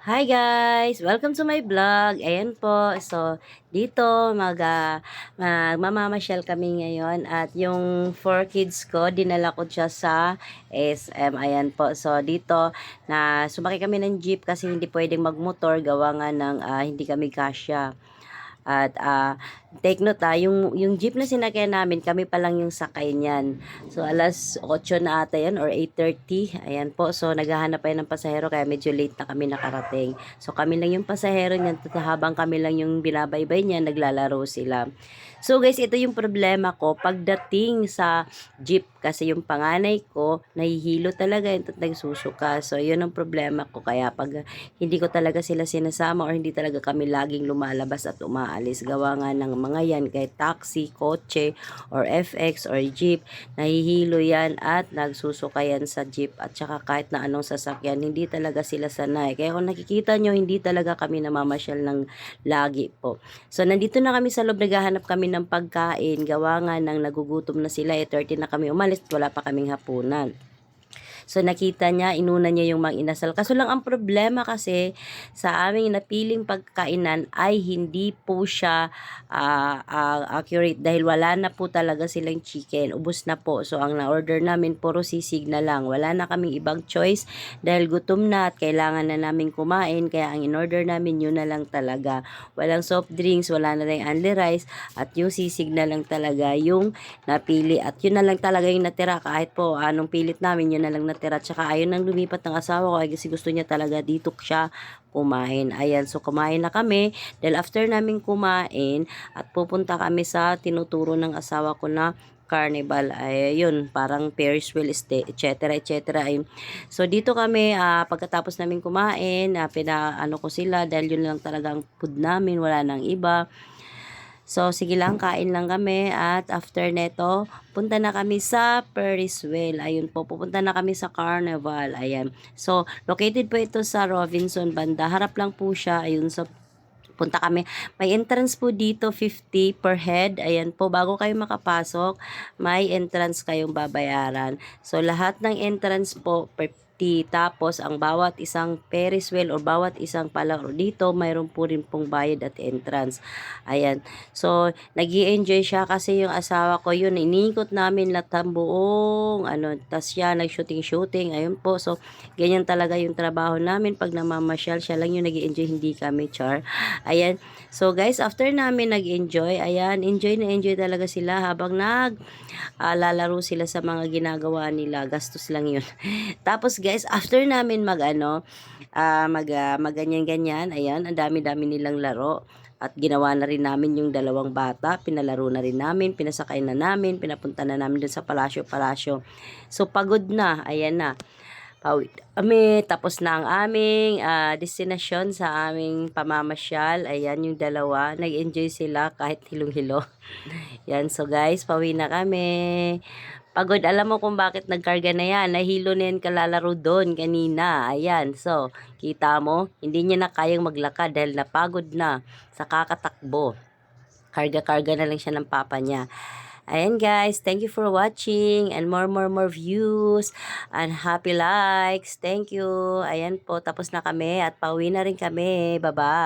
Hi guys! Welcome to my vlog. Ayan po. So, dito magmamamasyal kami ngayon at yung 4 kids ko, dinala ko siya sa SM. Ayan po. So, dito na sumakay kami ng jeep kasi hindi pwedeng magmotor gawa nga ng hindi kami kasya. At take note yung jeep na sinakyan namin, kami pa lang yung sakay niyan. So alas 8 na ata yan or 8:30. Ayan po. So naghahanap pa yan ng pasahero kaya medyo late na kami nakarating. So kami lang yung pasahero niyan, habang kami lang yung binabaybay niya, naglalaro sila. So guys, ito yung problema ko pagdating sa jeep kasi yung panganay ko nahihilo talaga yung nagsusuka. So yun ang problema ko, kaya pag hindi ko talaga sila sinasama or hindi talaga kami laging lumalabas at umaalis, gawa nga ng mga yan kahit taxi, kotse or FX or jeep, nahihilo yan at nagsusuka yan sa jeep at saka kahit na anong sasakyan, hindi talaga sila sanay. Kaya kung nakikita nyo, hindi talaga kami namamasyal ng lagi po. So nandito na kami sa loob, naghahanap kami ng pagkain, gawa nga ng nagugutom na sila, 30 na kami umalis, wala pa kaming hapunan. So nakita niya, inuna niya yung mang-inasal. Kaso lang ang problema kasi sa aming napiling pagkainan ay hindi po siya accurate dahil wala na po talaga silang chicken. Ubos na po. So ang na-order namin puro sisig na lang. Wala na kaming ibang choice dahil gutom na at kailangan na namin kumain. Kaya ang in-order namin yun na lang talaga. Walang soft drinks, wala na rin only rice at yung sisig na lang talaga yung napili. At yun na lang talaga yung natira kahit po anong pilit namin, yun na lang natira. Tsaka ayun nang lumipat ng asawa ko kasi gusto niya talaga dito siya kumain. Ayan, so kumain na kami. Dahil after namin kumain at pupunta kami sa tinuturo ng asawa ko na carnival, ay yun, parang Ferris wheel, etc. etc. So dito kami, pagkatapos namin kumain, pinaano ko sila dahil yun lang talagang food namin, wala nang iba. So, sige lang, kain lang kami at after neto, punta na kami sa Ferris wheel. Ayun po, pupunta na kami sa Carnival. Ayan. So, located po ito sa Robinson banda. Harap lang po siya. Ayun, so punta kami. May entrance po dito, 50 per head. Ayan po, bago kayo makapasok, may entrance kayong babayaran. So, lahat ng entrance po, tapos ang bawat isang Ferris wheel o bawat isang palaro dito, mayroon po rin pong bayad at entrance. Ayan. So, nag-i-enjoy siya kasi yung asawa ko yun, inikot namin lahat ng buong tas siya nag-shooting. Ayun po. So, ganyan talaga yung trabaho namin pag namamasyal. Siya lang yung nag-i-enjoy, hindi kami, char. Ayan. So, guys, after namin nag-enjoy, ayan, enjoy na enjoy talaga sila habang lalaro sila sa mga ginagawa nila. Gastos lang yun. Tapos guys, after namin ganyan-ganyan, ayan, ang dami-dami nilang laro. At ginawa na rin namin yung dalawang bata, pinalaro na rin namin, pinasakay na namin, pinapunta na namin dun sa palasyo-palasyo. So pagod na, ayan na. Pawid kami, tapos na ang aming destinasyon sa aming pamamasyal. Ayan yung dalawa, nag-enjoy sila kahit hilong-hilo. Yan, so guys, pauwi na kami. Pagod, alam mo kung bakit nagkarga na yan. Nahilo na yan kalalaro doon kanina. Ayan, so, kita mo, hindi niya na kayang maglakad dahil napagod na sa kakatakbo. Karga-karga na lang siya ng papa niya. Ayan guys, thank you for watching and more views and happy likes. Thank you. Ayan po, tapos na kami at pauwi na rin kami. Bye-bye.